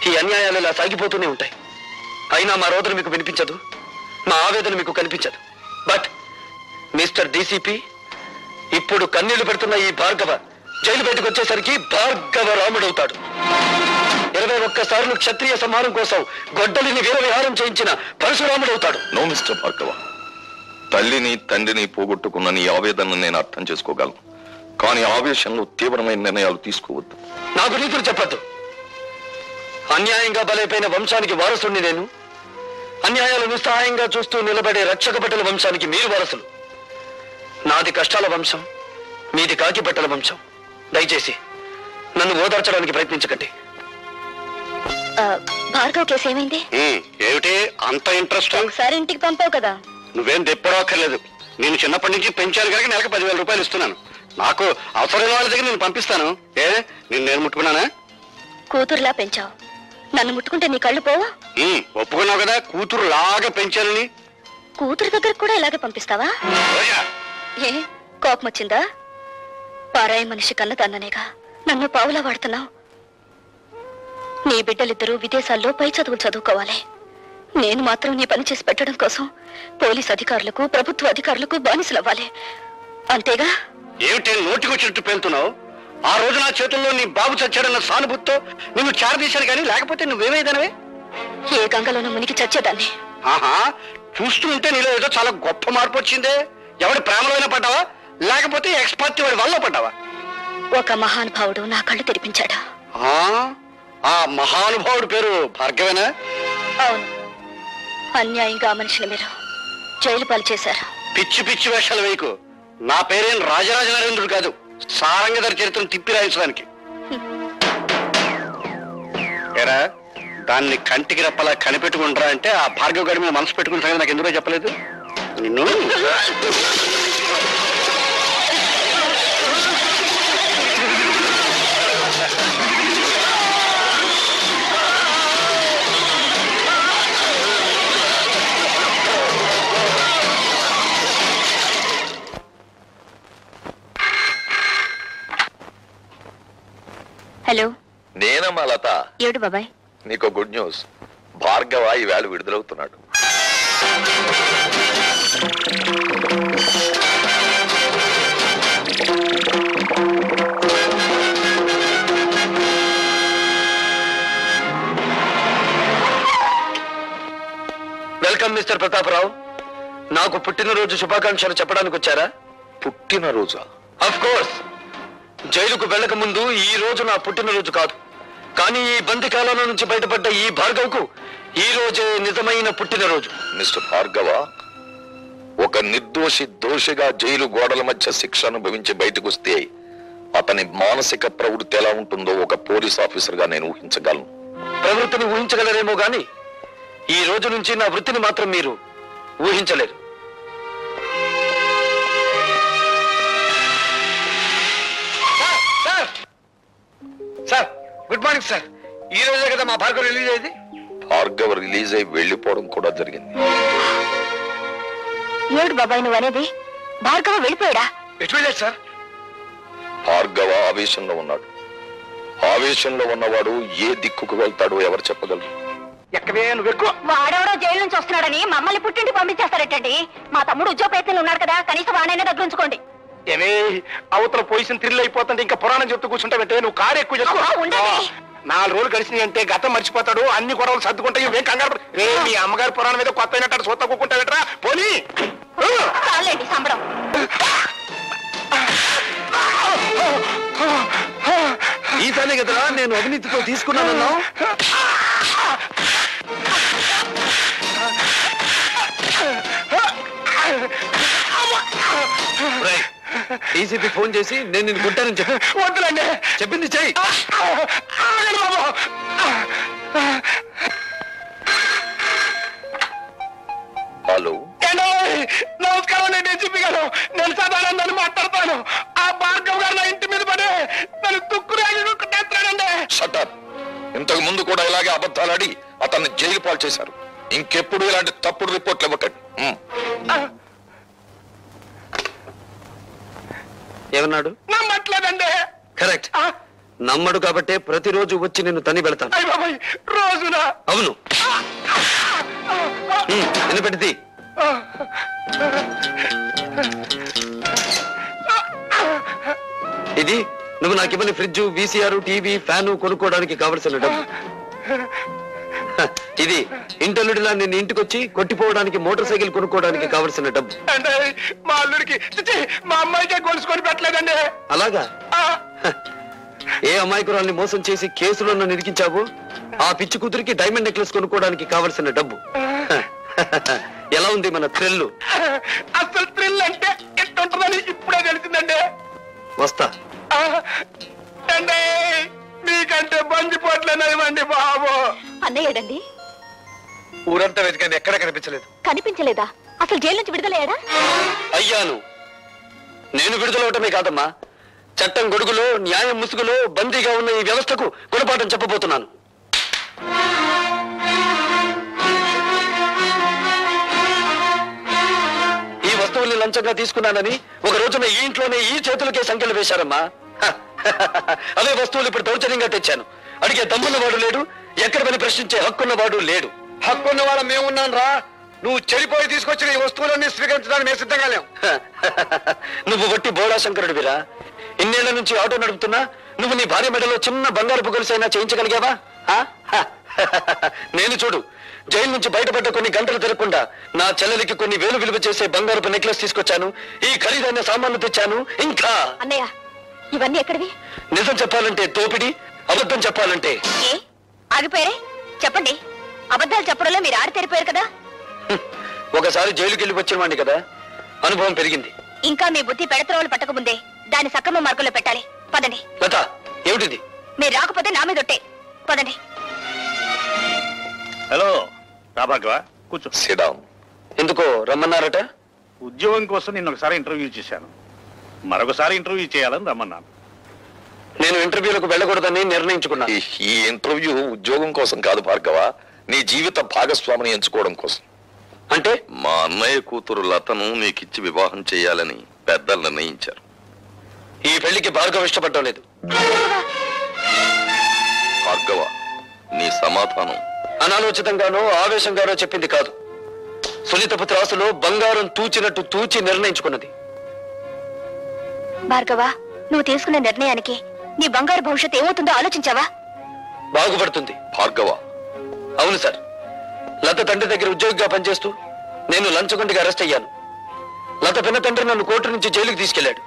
ఈ అన్యాయాలు ఇలా సాగిపోతూనే ఉంటాయి. అయినా మా రోదన మీకు వినిపించదు, మా ఆవేదన మీకు కనిపించదు. బట్ మిస్టర్ డీసీపీ, ఇప్పుడు కన్నీళ్లు పెడుతున్న ఈ భార్గవ జైలు బయటకు వచ్చేసరికి భార్గవ రాముడవుతాడు. 21 సార్లు క్షత్రియ సంహారం కోసం గొడ్డలిని వీరవిహారం చేయించిన పరశురాముడవుతాడు. నో మిస్టర్ భార్గవ, తల్లిని తండ్రిని పోగొట్టుకున్న నీ ఆవేదనను నేను అర్థం చేసుకోగలను. కానీ ఆవేశంలో తీవ్రమైన నిర్ణయాలు తీసుకోవద్దు. నాకు నీతులు చెప్పద్దు. అన్యాయంగా బలైపోయిన వంశానికి వారసుని నేను. అన్యాయాలు నిస్సహాయంగా చూస్తూ నిలబడే రక్షక భటుల వంశానికి మీరు వారసులు. నాది కష్టాల వంశం, మీది కాకి బట్టల వంశం. దయచేసి నన్ను ఓదార్చడానికి ప్రయత్నించకండి. భార్గవ్ కేసు ఏమైంది? ఏమిటి అంత ఇంట్రెస్ట్? ఒకసారి ఇంటికి పంపావు కదా. నువ్వేం తెప్పడక్కర్లేదు. నేను చిన్నప్పటి నుంచి పెంచాను కనుక నెలకు 10,000 రూపాయలు ఇస్తున్నాను. నాకు అవసరమైన వాళ్ళ దగ్గర నేను పంపిస్తాను. నేను ముట్టుకున్నానా? కూతురులా పెంచావు, నన్ను ముట్టుకుంటే నీ కళ్ళు పోవా? ఒప్పుకున్నావు కదా కూతురు లాగా పెంచానని. కూతురు దగ్గర కూడా ఇలాగే పంపిస్తావా? ఏ కోపం వచ్చిందా? పారాయి మనిషి కన్న తన్ననేగా నన్ను పావులా వాడుతున్నావు. నీ బిడ్డలిద్దరూ విదేశాల్లో పై చదువులు చదువుకోవాలి. నేను మాత్రం నీ పని చేసి పెట్టడం కోసం పోలీస్ అధికారులకు, ప్రభుత్వ అధికారులకు బానిసలవ్వాలి. అంతేగా? ఏమిటి నోటికొచ్చినట్టు పేలుతున్నావు? ఆ రోజు నా చేతుల్లో నీ బాబు చచ్చాడన్న సానుభూతితో నిన్ను చేరదీశాను, కానీ లేకపోతే నువ్వేమైదానవే? ఏ గంగలోనూ మునిగి చచ్చేదాన్ని. ఆహా, చూస్తూ ఉంటే నీలో ఏదో చాలా గొప్ప మార్పు వచ్చిందే. ఎవడి ప్రేమలోనే పడ్డావా, లేకపోతే ఎక్స్పర్ట్ వాడి వల్ల పడ్డావా? ఒక మహానుభావుడు నా కళ్ళు తెరిపించాడు. ఆ మహానుభావుడి పేరు భార్గవేనా? అవును. అన్యాయంగా ఆ మనిషిని మీరు జైలు పాలు చేశారు. పిచ్చి పిచ్చి వేషాలు వేయకు. నా పేరేం రాజరాజ నరేంద్రుడు కాదు, సారంగధర చరిత్రను తిప్పి రాయించడానికి. ఏరా, దాన్ని కంటికి రెప్పలా కనిపెట్టుకుంటారా అంటే ఆ భార్గవ గారి మీద మనసు పెట్టుకున్న సంగతి నాకు ఎందుకో చెప్పలేదు నిన్ను. హలో, నేనమ్మా లత. ఏడు బాబాయ్? నీకు గుడ్ న్యూస్. భార్గవ ఈవేళ విడుదలవుతున్నాడు. Welcome mister Pratap Rao. నాకు పుట్టినరోజు శుభాకాంక్షలు చెప్పడానికి వచ్చారా? పుట్టినరోజా? Of course. జైలుకు వెళ్ళక ముందు ఈ రోజు నా పుట్టినరోజు కాదు, కానీ ఈ బందికాలం నుంచి బయటపడ్డ ఈ భార్గవ్కు ఈ రోజే నిజమైన పుట్టినరోజు. మిస్టర్ భార్గవ, ఒక నిర్దోషి దోషిగా జైలు గోడల మధ్య శిక్ష అనుభవించి బయటకు వస్తే అతని మానసిక ప్రవృత్తి ఎలా ఉంటుందో ఒక పోలీస్ ఆఫీసర్ గా నేను ఊహించగలను. ప్రవృత్తిని ఊహించగలరేమో గాని ఈ రోజు నుంచి నా వృత్తిని మాత్రం మీరు ఊహించలేరు. Sir, good morning sir. ఈ రోజే కదా మా భార్గవ్ రిలీజ్ అయ్యింది. భార్గవ రిలీజ్ అయి వెళ్లిపోవడం కూడా జరిగింది. ఏడు బాబాయ్ నువ్వు అనేది? భార్గవ వెళ్ళిపోయాడా? ఎటు వెళ్ళాడు సార్? భార్గవ ఆవేశంలో ఉన్నాడు. ఆవేశంలో ఉన్నవాడు ఏ దిక్కుకు వెళ్తాడో ఎవరు చెప్పగలరు? వాడెవడో జైలు నుంచి వస్తున్నాడని మమ్మల్ని పుట్టింటి పంపించేస్తారటండి. మా తమ్ముడు ఉద్యోగ ప్రయత్నంలో ఉన్నాడు కదా, కనీసం వాడైనా దగ్గర ఉంచుకోండి. ఏమే అవతల పొజిషన్ థ్రిల్ అయిపోతుంటే ఇంకా పురాణం చెప్తూ కూర్చుంటావంటే నువ్వు కారు ఎక్కువ చేసుకో. 4 రోజులు గడిచినాయి అంటే గతం మర్చిపోతాడు, అన్ని గొడవలు సర్దుకుంటాయి. ఏం కంగారు రే, మీ అమ్మగారి పురాణం మీద కొత్త అయినట్టు సొత్త కూకుంటావేట్రా పోనీ. చాలండి సంబరం. ఈసారి కదరా నేను అవినీతితో తీసుకున్నానన్నా. డీసీపీ ఫోన్ చేసి నేను నిన్ను కొట్టానని చెప్పి. వద్దులండి, చెప్పింది చెయ్యి. హలో, నమస్కారం. నేను డీసీపీ గారు, నేను సదానందాన్ని మాట్లాడతాను. ఆ భార్గవ్ గారు నా ఇంటి మీద పడి నన్ను తుక్కు రాజుకుంటానండి. షటప్. ఇంతకు ముందు కూడా ఇలాగే అబద్ధాలాడి అతన్ని జైలు పాలు చేశారు. ఇంకెప్పుడు ఇలాంటి తప్పుడు రిపోర్ట్లు ఇవ్వకండి. ఏమన్నాడు? నమ్మట్లేదండి. కరెక్ట్. నమ్మడు కాబట్టే ప్రతిరోజు వచ్చి నిన్ను తని పెడతాను. రోజున? అవును. వినపెట్టింది. ఇది నువ్వు నాకు ఇవ్వని ఫ్రిడ్జ్, వీసీఆర్, టీవీ, ఫ్యాను కొనుక్కోవడానికి కావలసిన డబ్బు. ఇది ఇంటల్లుడిలా నిన్ను ఇంటికొచ్చి కొట్టిపోవడానికి మోటార్ సైకిల్ కొనుక్కోవడానికి కావలసిన డబ్బు. అంటే మా అల్లుడికి మా అమ్మాయికే గొలుసుకొని పెట్టలేదండి. అలాగా? ఏ అమాయకురాల్ని మోసం చేసి కేసులో నన్ను ఇరికించావో ఆ పిచ్చి కూతురికి డైమండ్ నెక్లెస్ కొనుక్కోవడానికి కావలసిన డబ్బు. ఎలా ఉంది మన థ్రిల్? అసలు థ్రిల్ అంటే ఎట్టుంటుందని ఇప్పుడే తెలిసిందండి. వస్తా. మీకంటే బందిపోట్లేనివ్వండి బాబు. అన్నయ్యడండి? ఊరంతా వెతికండి, ఎక్కడ కనిపించలేదు. కనిపించలేదా? అసలు జైలు నుంచి విడుదలయ్యాడా? అయ్యాను. నేను విడుదలవటమే కాదమ్మా, చట్టం గొడుగులో న్యాయం ముసుగులో బందీగా ఉన్న ఈ వ్యవస్థకు గుణపాఠం చెప్పబోతున్నాను. ఈ వస్తువుల్ని లంచంగా తీసుకున్నానని ఒక రోజున ఈ ఇంట్లోనే ఈ చేతులకే సంఖ్యలు వేశారమ్మా. అవే వస్తువులు ఇప్పుడు దౌర్జన్యంగా తెచ్చాను. అడిగే దమ్మున్నవాడు లేడు, ఎక్కడ పని ప్రశ్నించే హక్కున్నవాడు లేడు. హక్కున్న వాళ్ళ మేమున్నాను రా. నువ్వు చెడిపోయి తీసుకొచ్చిన ఈ వస్తువులన్నీ స్వీకరించడానికి మేము సిద్ధంగా లేవు. నువ్వు వట్టి బోళా శంకరుడివిరా. ఇన్నేళ్ల నుంచి ఆటో నడుపుతున్నా నువ్వు నీ భార్య మెడలో చిన్న బంగారు పొగలుసైనా చేయించగలిగావా? నేను చూడు, జైలు నుంచి బయటపడ్డ కొన్ని గంటలు తిరగకుండా నా చెల్లెలికి కొన్ని వేలు విలువ చేసే బంగారపు నెక్లెస్ తీసుకొచ్చాను, ఈ ఖరీదైన సామాన్లు తెచ్చాను. ఇంకా అన్నయ్య, ఇవన్నీ ఎక్కడివి? నిజం చెప్పాలంటే దోపిడి, అబద్ధం చెప్పాలంటే ఆగిపోయారే? చెప్పండి. అబద్ధాలు చెప్పడంలో మీరు ఆడితేరిపోయారు కదా. ఒకసారి జైలుకి వెళ్ళి వచ్చిన వాడిని కదా, అనుభవం పెరిగింది. ఇంకా మీ బుద్ధి పెడత్రోలు పట్టకముందే దాన్ని సక్రమ మార్గంలో పెట్టాలి. పదండి. లత, ఏమిటిది? మీరు రాకపోతే నా మీద ఒట్టే. పదండి. హలో రాభాగవ, కూర్చో. సిడాం. ఎందుకో రమ్మన్నారట? ఉద్యోగం కోసం నిన్న ఒకసారి ఇంటర్వ్యూ చేశాను, మరొకసారి ఇంటర్వ్యూ చేయాలని రమ్మన్నాను. నేను ఇంటర్వ్యూలకు వెళ్ళకూడదని నిర్ణయించుకున్నాను. ఈ ఇంటర్వ్యూ ఉద్యోగం కోసం కాదు భార్గవ, నీ జీవిత భాగస్వామిని ఎంచుకోవడం కోసం. అంటే మా అన్నయ్య కూతురు లతను నీకిచ్చి వివాహం చేయాలని పెద్దలు నిర్ణయించారు. ఈ పెళ్లికి భార్గవ ఇష్టపడటం లేదు. భార్గవ, నీ సమాధానం అనాలోచితంగానో ఆవేశంగానో చెప్పింది కాదు. సునీతపు త్రాసులో బంగారం తూచినట్టు తూచి నిర్ణయించుకున్నది. భార్గవ, నువ్వు తీసుకున్న నిర్ణయానికి నీ బంగారు భవిష్యత్తు ఏమవుతుందో ఆలోచించావా? బాగుపడుతుంది. భార్గవ. అవును సార్, లత తండ్రి దగ్గర ఉద్యోగిగా పనిచేస్తూ నేను లంచగొండిగా అరెస్ట్ అయ్యాను. లత పిన్న తండ్రి నన్ను కోర్టు నుంచి జైలుకి తీసుకెళ్లాడు.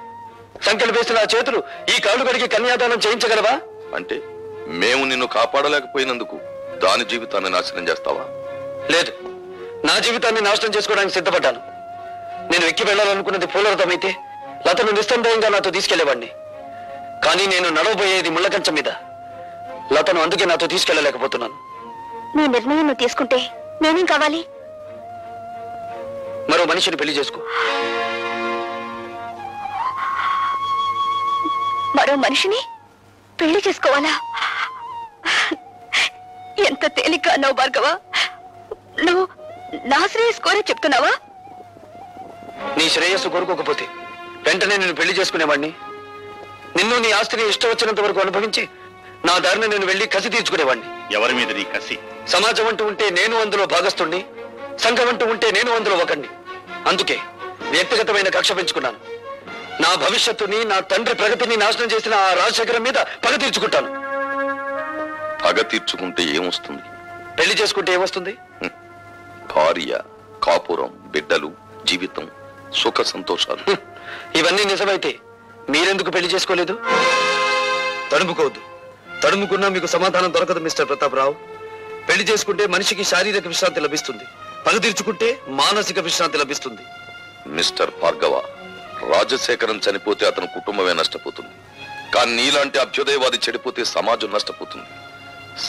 సంఖ్యలు వేసిన ఆ చేతులు ఈ కాళ్ళు గడికి కన్యాదానం చేయించగలవా? అంటే మేము నిన్ను కాపాడలేకపోయినందుకు దాని జీవితాన్ని నాశనం చేస్తావా? లేదు, నా జీవితాన్ని నాశనం చేసుకోవడానికి సిద్ధపడ్డాను. నేను ఎక్కి వెళ్లాలనుకున్నది పూలరథమైతే లతను నిస్సందేహంగా నాతో తీసుకెళ్లేవాడిని. కానీ నేను నడవబోయేది ముళ్ళకంచం మీద. లతను అందుకే నాతో తీసుకెళ్లలేకపోతున్నాను. నీ నిర్ణయం నువ్వు తీసుకుంటే నేనేం కావాలి? మరో మనిషిని పెళ్లి చేసుకో. మరో మనిషిని పెళ్లి చేసుకోవాలా? ఎంత తేలిక అన్నావు భార్గవ. నువ్వు నా శ్రేయస్ కోరే చెప్తున్నావా? నీ శ్రేయస్సు కోరుకోకపోతే వెంటనే నేను పెళ్లి చేసుకునేవాడిని. నిన్ను నీ ఆస్తిని ఇష్టం వచ్చినంత వరకు అనుభవించి నా దారిని నేను వెళ్లి కసి తీర్చుకునేవాడిని. ఎవరి మీద నీ కసి? సమాజం అంటూ ఉంటే నేను అందులో భాగస్తుణ్ణి, సంఘం అంటూ ఉంటే నేను అందులో ఒకణ్ణి. అందుకే వ్యక్తిగతమైన కక్ష పెంచుకున్నాను. నా భవిష్యత్తుని, నా తండ్రి ప్రగతిని నాశనం చేసిన ఆ రాజశేఖరం మీద పగ తీర్చుకుంటాను. పగ తీర్చుకుంటే ఏమొస్తుంది? పెళ్లి చేసుకుంటే ఏమొస్తుంది? భార్య, కాపురం, బిడ్డలు, జీవితం, సుఖ సంతోషాలు. ఇవన్నీ నిజమైతే మీరెందుకు పెళ్లి చేసుకోలేదు? తడుముకోవద్దు. తడుముకున్నా మీకు సమాధానం దొరకదు మిస్టర్ ప్రతాపరావు. పెళ్లి చేసుకుంటే మనిషికి శారీరక విశ్రాంతి లభిస్తుంది, పగ తీర్చుకుంటే మానసిక విశ్రాంతి లభిస్తుంది. మిస్టర్ భార్గవ, రాజశేఖరం చనిపోతే అతని కుటుంబమే నష్టపోతుంది. కానీ నీలాంటి అభ్యుదయవాది చెడిపోతే సమాజం నష్టపోతుంది.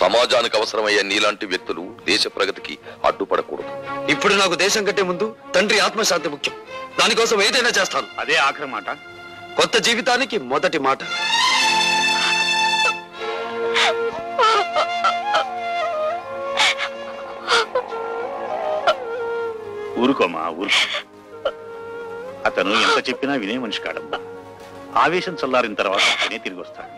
సమాజానికి అవసరమయ్యే నీలాంటి వ్యక్తులు దేశ ప్రగతికి అడ్డుపడకూడదు. ఇప్పుడు నాకు దేశం కంటే ముందు తండ్రి ఆత్మశాంతి ముఖ్యం. దానికోసం ఏదైనా చేస్తాను. అదే ఆఖరి మాట. కొత్త జీవితానికి మొదటి మాట. ఊరుకోమా ఊరుకో. అతను ఎంత చెప్పినా వినే మనిషి కాడమ్మా. ఆవేశం చల్లారిన తర్వాత అతనే తిరిగి వస్తాడు.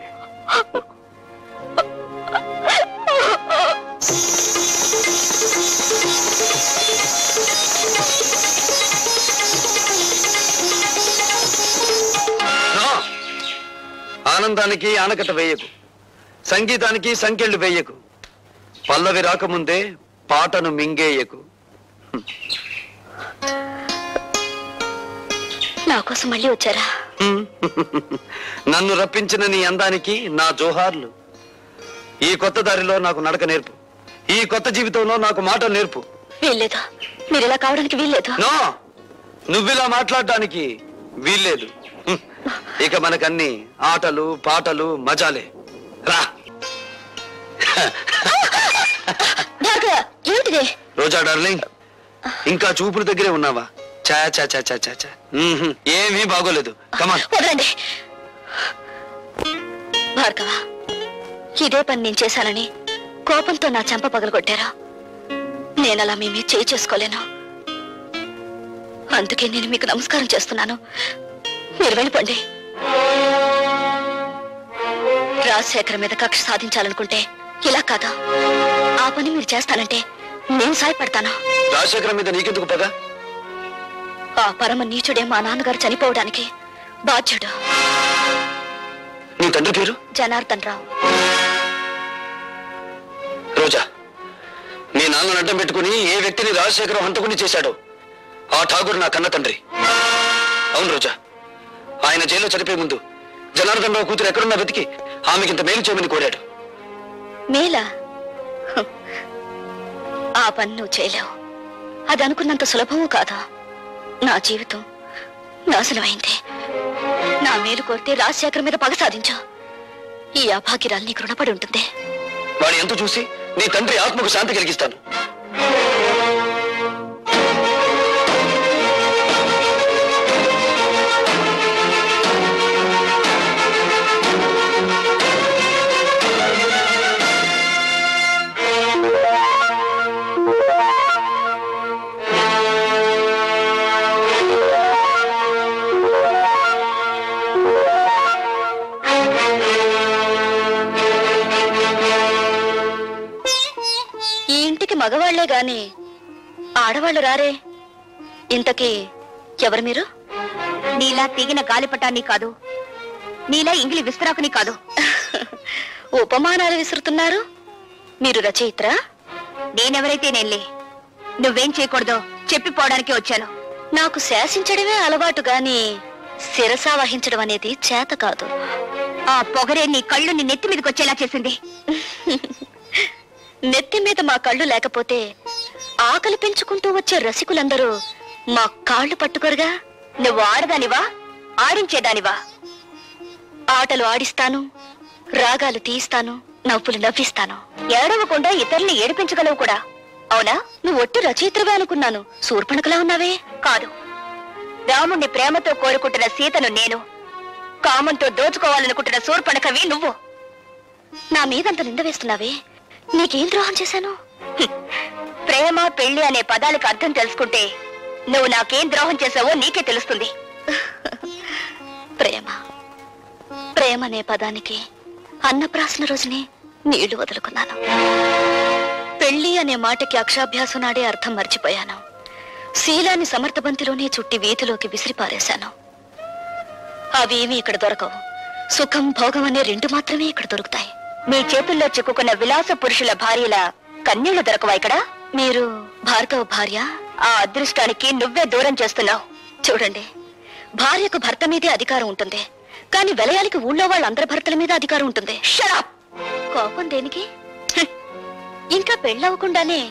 ఆనందానికి ఆనకట్ట వేయకు, సంగీతానికి సంకెళ్ళు వేయకు, పల్లవి రాకముందే పాటను మింగేయకు. నా కోసం మళ్ళీ వచ్చారా? నన్ను రప్పించిన నీ అందానికి నా జోహార్లు. ఈ కొత్త దారిలో నాకు నడక నేర్పు, ఈ కొత్త జీవితంలో నాకు మాట నేర్పు. వీల్లేదు, మీరు ఇలా కావడానికి వీల్లేదు. నో, నువ్విలా మాట్లాడటానికి వీల్లేదు. ఇక మనకన్ని ఆటలు పాటలు మజాలే. రా. ఏమిటిది? రోజా డార్లింగ్, ఇంకా చూపుల దగ్గరే ఉన్నావా? చా చా చా చా చా చా. ఏమీ బాగోలేదు. కమాన్. వదలండి భార్గవ, ఇదే పని నేను చేశానని కోపంతో నా చెంప పగలగొట్టారా? నేనలా మీ మీద చేయి చేసుకోలేను. అందుకే నేను మీకు నమస్కారం చేస్తున్నాను. మీరు వెళ్ళిపోండి. రాజశేఖర్ మీద కక్ష సాధించాలనుకుంటే ఇలా కాదా? ఆ పని మీరు చేస్తానంటే నేను సాయపడతాను. రాజశేఖర్ మీద నీకెందుకు పగ? ఆ పరమ నీచుడే మా నాన్నగారు చనిపోవడానికి బాధ్యుడు. నీ తండ్రి పేరు? జనార్దన్ రావు. రోజా, నీ నాన్నను అడ్డం పెట్టుకుని ఏ వ్యక్తిని రాజశేఖరం హంతకుని చేశాడో ఆ ఠాగూర్ నా కన్న తండ్రి. అవును రోజా, ఆయన జైల్లో చనిపోయే ముందు జనార్దన్ రావు కూతురు ఎక్కడున్నా వెతికి ఆమెకింత మేలు చేయమని కోరాడు. మేలా? ఆ పని నువ్వు చేయలేవు. అది అనుకున్నంత సులభము కాదా? నా జీవితం నాశనమైంది. నా మేలు కోరితే రాజశేఖర్ మీద పగ సాధించు. ఈ అభాగ్యురాలు నీకు రుణపడి ఉంటుంది. వాడి ఎంత చూసి నీ తండ్రి ఆత్మకు శాంతి కలిగిస్తాను. మగవాళ్లే గాని ఆడవాళ్లు రారే. ఇంతకీ ఎవరు మీరు? నీలా తీగిన గాలిపటాన్ని కాదు, నీలా ఇంగిలి విస్తరాకుని కాదు. ఉపమానాలు విసురుతున్నారు. మీరు రచయిత్రా? నేనెవరైతే నేనులే. నువ్వేం చేయకూడదో చెప్పిపోవడానికి వచ్చాను. నాకు శాసించడమే అలవాటు గాని శిరసా వహించడం అనేది చేత కాదు. ఆ పొగరే నీ కళ్ళు నీ నెత్తి మీదకి వచ్చేలా చేసింది. నెత్తి మీద మా కళ్ళు లేకపోతే ఆకలి పెంచుకుంటూ వచ్చే రసికులందరూ మా కాళ్ళు పట్టుకోరుగా. నువ్వు ఆడదానివా, ఆడించేదానివా? ఆటలు ఆడిస్తాను, రాగాలు తీయిస్తాను, నవ్వులు నవ్విస్తాను. ఏడవకుండా ఇతరుల్ని ఏడిపించగలవు కూడా. అవునా? నువ్వు ఒట్టి రచయిత్రవే అనుకున్నాను. శూర్పణఖలా ఉన్నావే. కాదు, రాముణ్ణి ప్రేమతో కోరుకుంటున్న సీతను నేను, కామంతో దోచుకోవాలనుకుంటున్న శూర్పణఖవి నువ్వు. నా మీదంత నింద వేస్తున్నావే. నీకేం ద్రోహం చేశాను? ప్రేమ పెళ్లి అనే పదాలకు అర్థం తెలుసుకుంటే నువ్వు నాకేం ద్రోహం చేసావో నీకే తెలుస్తుంది. ప్రేమ ప్రేమ అనే పదానికి అన్నప్రాసన రోజునే నీళ్లు వదులుకున్నాను. పెళ్లి అనే మాటకి అక్షాభ్యాసం నాడే అర్థం మర్చిపోయాను. శీలాన్ని సమర్థబంతిలోనే చుట్టి వీధిలోకి విసిరిపారేశాను. అవేమీ ఇక్కడ దొరకవు. సుఖం భోగం అనే రెండు మాత్రమే ఇక్కడ దొరుకుతాయి. మీ చేతుల్లో చిక్కుకున్న విలాస పురుషుల భార్యల కన్నీళ్లు దొరకవా ఇక్కడ? మీరు భార్గవ భార్య? ఆ అదృష్టానికి నువ్వే దూరం చేస్తున్నావు. చూడండి, భార్యకు భర్త మీదే అధికారం ఉంటుంది, కానీ విలయానికి ఊళ్ళో వాళ్ళందరి భర్తల మీద అధికారం ఉంటుంది. షరాప్! కోపం దేనికి? ఇంకా పెళ్ళవకుండానే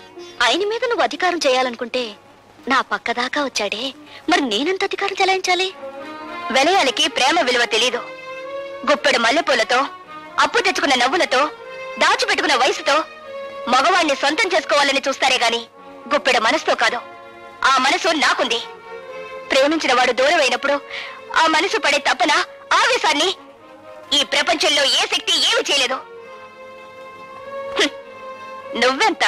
ఆయన మీద నువ్వు అధికారం చేయాలనుకుంటే నా పక్కదాకా వచ్చాడే, మరి నేనెంత అధికారం చెలాయించాలి? విలయానికి ప్రేమ విలువ తెలీదు. గుప్పెడు మల్లెపూలతో, అప్పు తెచ్చుకున్న నవ్వులతో, దాచిపెట్టుకున్న వయసుతో మగవాణ్ణి సొంతం చేసుకోవాలని చూస్తారే గాని గుప్పెడు మనసుతో కాదు. ఆ మనసు నాకుంది. ప్రేమించిన వాడు దూరం అయినప్పుడు ఆ మనసు పడే తపన, ఆవేశాన్ని ఈ ప్రపంచంలో ఏ శక్తి ఏమి చేయలేదు. నువ్వెంత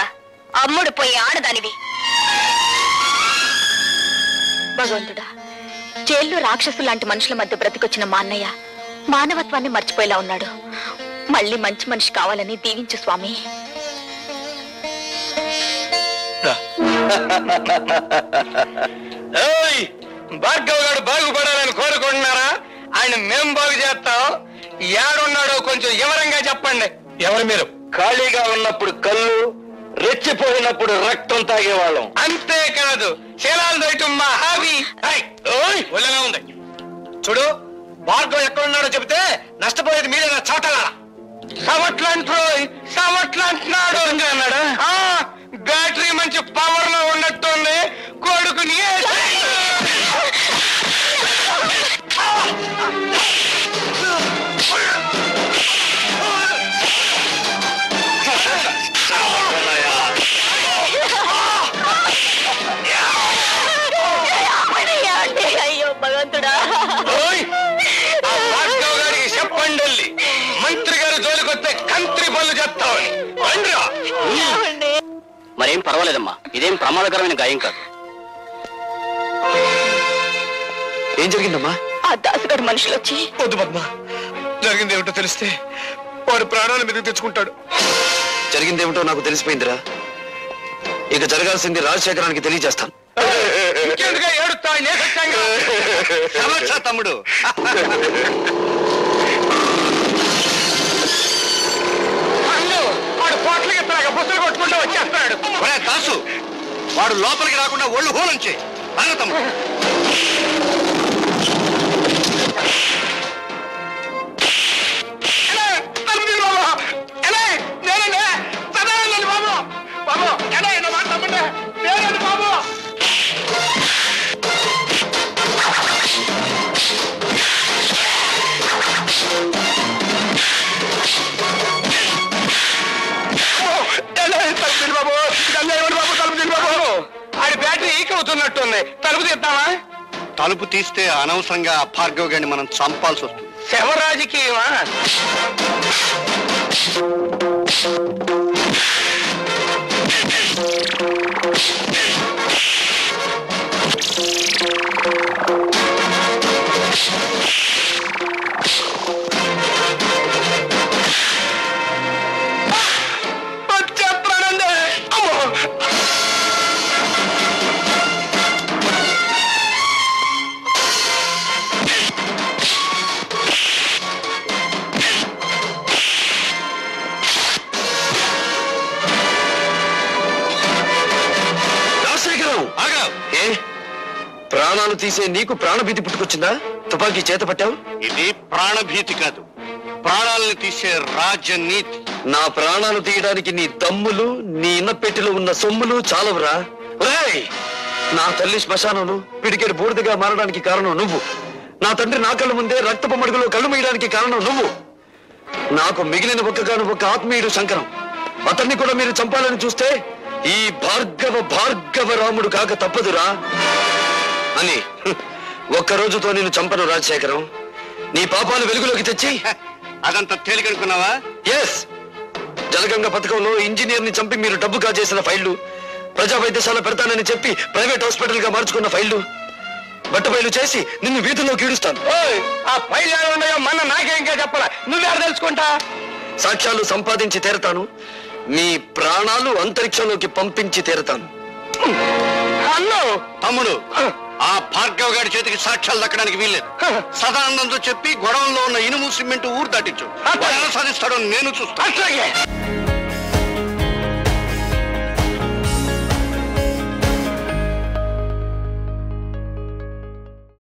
అమ్ముడు పోయే ఆడదానివి. భగవంతుడా, జైల్లో రాక్షసు లాంటి మనుషుల మధ్య బ్రతికొచ్చిన మా అన్నయ్య మానవత్వాన్ని మర్చిపోయేలా ఉన్నాడు. మళ్ళీ మంచి మనిషి కావాలని దీవించు స్వామి. భార్గవ్ గారు బాగుపడాలని కోరుకుంటున్నారా? ఆయన మేం బాగు చేస్తాం. ఏడున్నాడో కొంచెం వివరంగా చెప్పండి. ఎవరు మీరు? ఖాళీగా ఉన్నప్పుడు కళ్ళు, రెచ్చిపోయినప్పుడు రక్తం తాగేవాళ్ళం. అంతేకాదు శీలాలు దొయటం మా హాబీ. ఒళ్ళగా ఉంది. చూడు, భార్గవ్ ఎక్కడున్నాడో చెబితే నష్టపోయేది మీరేనా చోటలా? సవట్లంటున్నాడు అన్నాడా? బ్యాటరీ మంచి పవర్ లో ఉన్నట్టుంది. కొడుకుని అయ్యో భగవంతుడా, భార్గవ్ గారికి చెప్పండి, మంత్రి గారు జోలికొస్తే కంత్రి పనులు చేస్తామని. మరేం పర్వాలేదమ్మా, ఇదేం ప్రమాదకరమైన గాయం కాదు. ఏం జరిగిందమ్మా? ఆ దాసుగారి మనుషులు వచ్చి. వద్దు పద్మ, జరిగిందేమిటో తెలిస్తే వాడు ప్రాణాల మీదకి తెచ్చుకుంటాడు. జరిగిందేమిటో నాకు తెలిసిపోయిందిరా. ఇక జరగాల్సింది రాజశేఖరానికి తెలియజేస్తాను. ఏడుస్తా తమ్ముడు. వాడు పోట్లకి ఎత్తలాగా బుసలు కొట్టుకుంటూ వచ్చేస్తున్నాడు. దాసు, వాడు లోపలికి రాకుండా ఒళ్ళు హోలంచే తమ్ముడు. ఆడి బ్యాటరీ ఈక్ అవుతున్నట్టుంది. తలుపు తీద్దామా? తలుపు తీస్తే అనవసరంగా భార్గవ్ గారిని మనం చంపాల్సి వస్తుంది. శవరాజకీయమా? ప్రాణాలు తీసే నీకు ప్రాణభీతి పుట్టుకొచ్చిందా? తుపాకీ చేత పట్టావు. ఇది ప్రాణభీతి కాదు, ప్రాణాలను తీసే రాజనీతి. నా ప్రాణాలు తీయడానికి నీ దమ్ములు, నీ ఇన్నపెట్టిలో ఉన్న సొమ్ములు చాలవురా. నా తల్లి శ్మశానంలో పిడికెడు బూడిదగా మారడానికి కారణం నువ్వు. నా తండ్రి నా కళ్ళ ముందే రక్తపు మడుగులో కళ్ళు మీయడానికి కారణం నువ్వు. నాకు మిగిలిన ఒక్క ఆత్మీయుడు శంకరం. అతన్ని కూడా మీరు చంపాలని చూస్తే ఈ భార్గవ రాముడు కాక తప్పదురా అని ఒక్క రోజుతో నేను చంపను రాజశేఖరం. నీ పాపాలు వెలుగులోకి తెచ్చి. అదంతా తేలికనుకున్నావా? ఎస్, జలగంగ పథకంలో ఇంజనీర్ ని చంపి మీరు డబ్బు కాజేసిన ఫైళ్లు, ప్రజా వైద్యశాల పెడతానని చెప్పి ప్రైవేట్ హాస్పిటల్ గా మార్చుకున్న ఫైళ్లు, బట్టబయలు చేసి నిన్ను వీధుల్లోకి ఈడుస్తాను. ఆ ఫైల్ ఉన్నాయో మన నాకే ఇంకా చెప్పాలా? నువ్వెక్కడ తెలుసుకుంటా? సాక్ష్యాలు సంపాదించి తీరతాను. మీ ప్రాణాలు అంతరిక్షంలోకి పంపించి తీరతాను. అన్నో తమ్ముడు, ఆ భార్గవ్ గారి చేతికి సాక్ష్యాలు దక్కడానికి వీల్లేదు. సదానందంతో చెప్పి గొడవల్లో ఉన్న ఇనుము సిమెంట్ ఊరు దాటించు. సాధిస్తాడో నేను చూస్తాను.